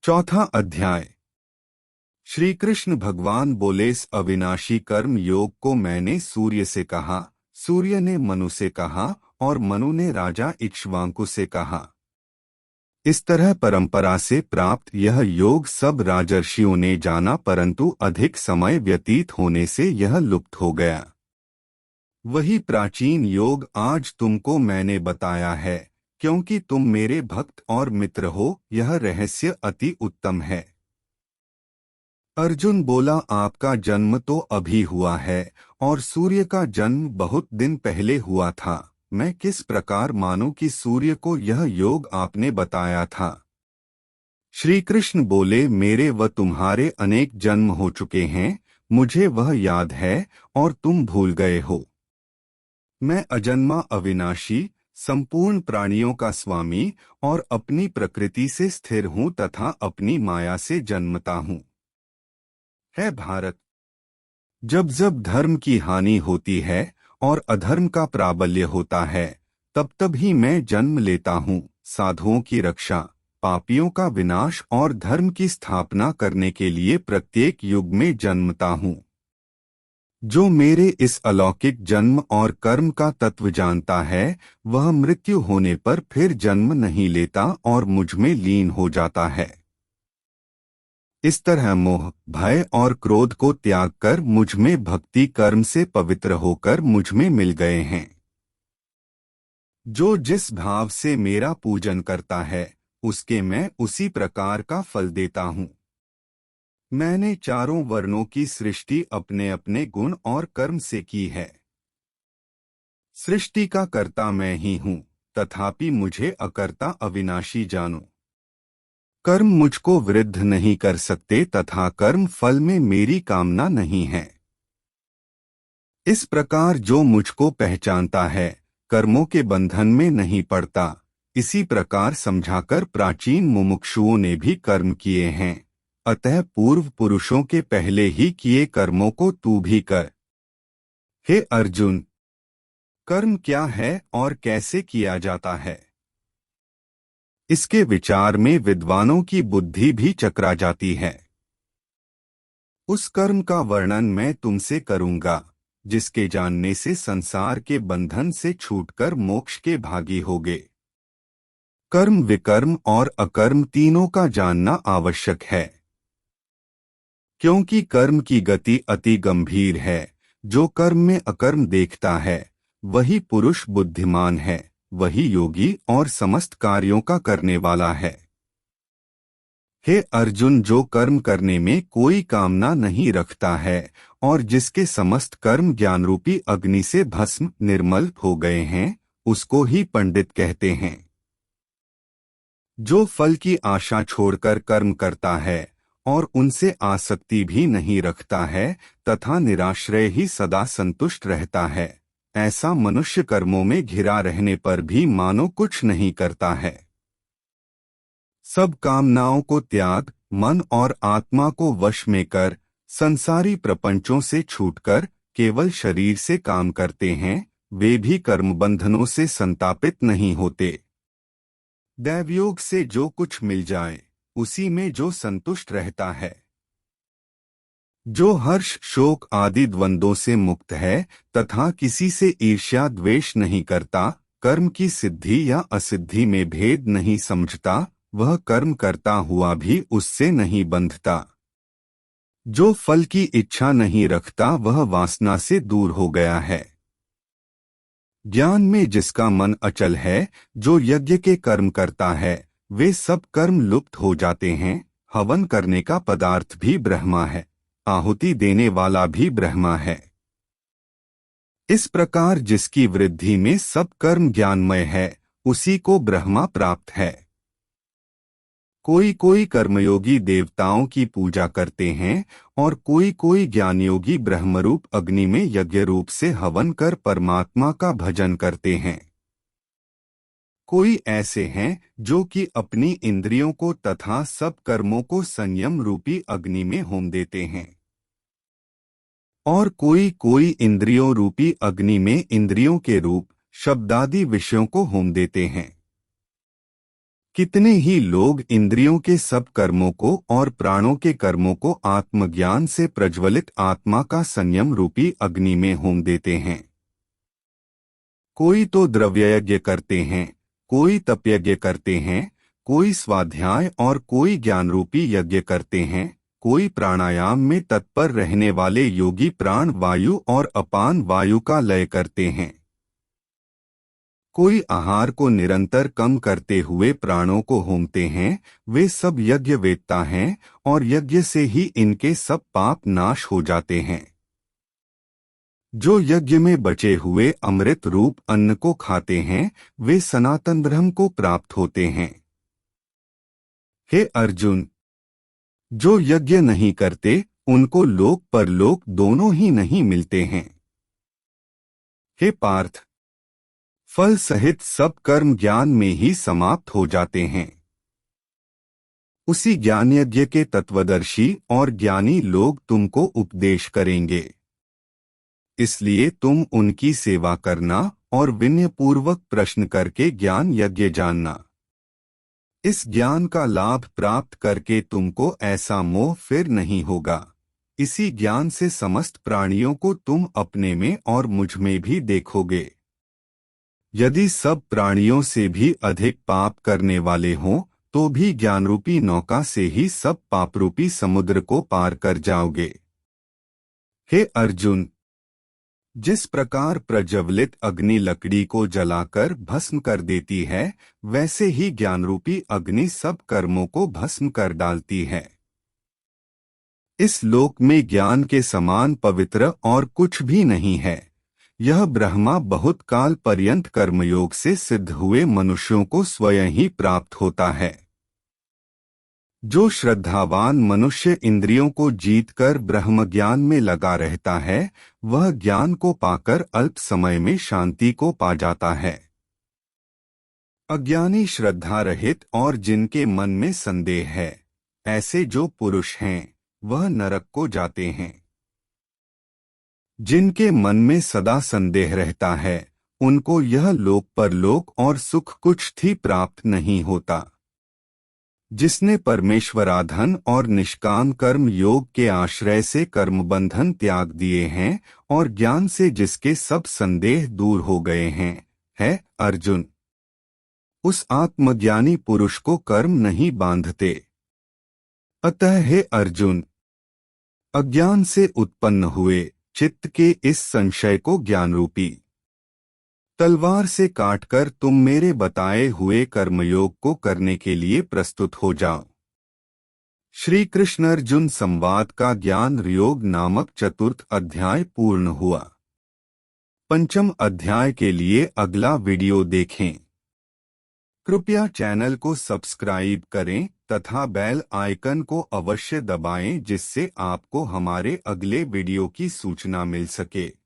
चौथा अध्याय। श्री कृष्ण भगवान बोले, इस अविनाशी कर्म योग को मैंने सूर्य से कहा, सूर्य ने मनु से कहा और मनु ने राजा इक्ष्वाकु से कहा। इस तरह परंपरा से प्राप्त यह योग सब राजर्षियों ने जाना, परंतु अधिक समय व्यतीत होने से यह लुप्त हो गया। वही प्राचीन योग आज तुमको मैंने बताया है, क्योंकि तुम मेरे भक्त और मित्र हो। यह रहस्य अति उत्तम है। अर्जुन बोला, आपका जन्म तो अभी हुआ है और सूर्य का जन्म बहुत दिन पहले हुआ था। मैं किस प्रकार मानूं कि सूर्य को यह योग आपने बताया था? श्री कृष्ण बोले, मेरे व तुम्हारे अनेक जन्म हो चुके हैं, मुझे वह याद है और तुम भूल गए हो। मैं अजन्मा, अविनाशी, संपूर्ण प्राणियों का स्वामी और अपनी प्रकृति से स्थिर हूँ तथा अपनी माया से जन्मता हूँ। है भारत, जब जब धर्म की हानि होती है और अधर्म का प्राबल्य होता है, तब तब ही मैं जन्म लेता हूँ। साधुओं की रक्षा, पापियों का विनाश और धर्म की स्थापना करने के लिए प्रत्येक युग में जन्मता हूँ। जो मेरे इस अलौकिक जन्म और कर्म का तत्व जानता है, वह मृत्यु होने पर फिर जन्म नहीं लेता और मुझ में लीन हो जाता है। इस तरह मोह, भय और क्रोध को त्याग कर मुझ में भक्ति कर्म से पवित्र होकर मुझ में मिल गए हैं। जो जिस भाव से मेरा पूजन करता है, उसके मैं उसी प्रकार का फल देता हूँ। मैंने चारों वर्णों की सृष्टि अपने अपने गुण और कर्म से की है। सृष्टि का कर्ता मैं ही हूँ, तथापि मुझे अकर्ता अविनाशी जानो। कर्म मुझको वृद्ध नहीं कर सकते तथा कर्म फल में मेरी कामना नहीं है। इस प्रकार जो मुझको पहचानता है, कर्मों के बंधन में नहीं पड़ता। इसी प्रकार समझाकर प्राचीन मुमुक्षुओं ने भी कर्म किए हैं। अतः पूर्व पुरुषों के पहले ही किए कर्मों को तू भी कर। हे अर्जुन, कर्म क्या है और कैसे किया जाता है, इसके विचार में विद्वानों की बुद्धि भी चकरा जाती है। उस कर्म का वर्णन मैं तुमसे करूंगा, जिसके जानने से संसार के बंधन से छूटकर मोक्ष के भागी होगे। कर्म, विकर्म और अकर्म तीनों का जानना आवश्यक है, क्योंकि कर्म की गति अति गंभीर है। जो कर्म में अकर्म देखता है, वही पुरुष बुद्धिमान है, वही योगी और समस्त कार्यों का करने वाला है। हे अर्जुन, जो कर्म करने में कोई कामना नहीं रखता है और जिसके समस्त कर्म ज्ञानरूपी अग्नि से भस्म निर्मल हो गए हैं, उसको ही पंडित कहते हैं। जो फल की आशा छोड़कर कर्म करता है और उनसे आसक्ति भी नहीं रखता है तथा निराश्रय ही सदा संतुष्ट रहता है, ऐसा मनुष्य कर्मों में घिरा रहने पर भी मानो कुछ नहीं करता है। सब कामनाओं को त्याग, मन और आत्मा को वश में कर, संसारी प्रपंचों से छूटकर केवल शरीर से काम करते हैं, वे भी कर्म बंधनों से संतापित नहीं होते। दैवयोग से जो कुछ मिल जाए, उसी में जो संतुष्ट रहता है, जो हर्ष, शोक आदि द्वंद्वों से मुक्त है तथा किसी से ईर्ष्या द्वेष नहीं करता, कर्म की सिद्धि या असिद्धि में भेद नहीं समझता, वह कर्म करता हुआ भी उससे नहीं बंधता। जो फल की इच्छा नहीं रखता, वह वासना से दूर हो गया है। ज्ञान में जिसका मन अचल है, जो यज्ञ के कर्म करता है, वे सब कर्म लुप्त हो जाते हैं। हवन करने का पदार्थ भी ब्रह्मा है, आहुति देने वाला भी ब्रह्मा है। इस प्रकार जिसकी वृद्धि में सब कर्म ज्ञानमय है, उसी को ब्रह्मा प्राप्त है। कोई कोई कर्मयोगी देवताओं की पूजा करते हैं और कोई कोई ज्ञानयोगी ब्रह्मरूप अग्नि में यज्ञ रूप से हवन कर परमात्मा का भजन करते हैं। कोई ऐसे हैं जो कि अपनी इंद्रियों को तथा सब कर्मों को संयम रूपी अग्नि में होम देते हैं, और कोई कोई इंद्रियों रूपी अग्नि में इंद्रियों के रूप, शब्दादि विषयों को होम देते हैं। कितने ही लोग इंद्रियों के सब कर्मों को और प्राणों के कर्मों को आत्मज्ञान से प्रज्वलित आत्मा का संयम रूपी अग्नि में होम देते हैं। कोई तो द्रव्ययज्ञ करते हैं, कोई तपयज्ञ करते हैं, कोई स्वाध्याय और कोई ज्ञान रूपी यज्ञ करते हैं, कोई प्राणायाम में तत्पर रहने वाले योगी प्राण वायु और अपान वायु का लय करते हैं। कोई आहार को निरंतर कम करते हुए प्राणों को होमते हैं। वे सब यज्ञ वेत्ता हैं और यज्ञ से ही इनके सब पाप नाश हो जाते हैं। जो यज्ञ में बचे हुए अमृत रूप अन्न को खाते हैं, वे सनातन ब्रह्म को प्राप्त होते हैं। हे अर्जुन, जो यज्ञ नहीं करते उनको लोक परलोक दोनों ही नहीं मिलते हैं। हे पार्थ, फल सहित सब कर्म ज्ञान में ही समाप्त हो जाते हैं। उसी ज्ञान यज्ञ के तत्वदर्शी और ज्ञानी लोग तुमको उपदेश करेंगे। इसलिए तुम उनकी सेवा करना और विनयपूर्वक प्रश्न करके ज्ञान यज्ञ जानना। इस ज्ञान का लाभ प्राप्त करके तुमको ऐसा मोह फिर नहीं होगा। इसी ज्ञान से समस्त प्राणियों को तुम अपने में और मुझ में भी देखोगे। यदि सब प्राणियों से भी अधिक पाप करने वाले हों, तो भी ज्ञानरूपी नौका से ही सब पापरूपी समुद्र को पार कर जाओगे। हे अर्जुन, जिस प्रकार प्रज्वलित अग्नि लकड़ी को जलाकर भस्म कर देती है, वैसे ही ज्ञानरूपी अग्नि सब कर्मों को भस्म कर डालती है। इस लोक में ज्ञान के समान पवित्र और कुछ भी नहीं है। यह ब्रह्मा बहुत काल पर्यंत कर्मयोग से सिद्ध हुए मनुष्यों को स्वयं ही प्राप्त होता है। जो श्रद्धावान मनुष्य इंद्रियों को जीतकर ब्रह्म ज्ञान में लगा रहता है, वह ज्ञान को पाकर अल्प समय में शांति को पा जाता है। अज्ञानी श्रद्धा रहित और जिनके मन में संदेह है, ऐसे जो पुरुष हैं, वह नरक को जाते हैं। जिनके मन में सदा संदेह रहता है, उनको यह लोक परलोक और सुख कुछ भी प्राप्त नहीं होता। जिसने परमेश्वराधन और निष्काम कर्म योग के आश्रय से कर्म बंधन त्याग दिए हैं और ज्ञान से जिसके सब संदेह दूर हो गए हैं, है अर्जुन, उस आत्मज्ञानी पुरुष को कर्म नहीं बांधते। अतः हे अर्जुन, अज्ञान से उत्पन्न हुए चित्त के इस संशय को ज्ञान रूपी तलवार से काटकर तुम मेरे बताए हुए कर्मयोग को करने के लिए प्रस्तुत हो जाओ। श्री कृष्ण अर्जुन संवाद का ज्ञान योग नामक चतुर्थ अध्याय पूर्ण हुआ। पंचम अध्याय के लिए अगला वीडियो देखें। कृपया चैनल को सब्सक्राइब करें तथा बेल आइकन को अवश्य दबाएं, जिससे आपको हमारे अगले वीडियो की सूचना मिल सके।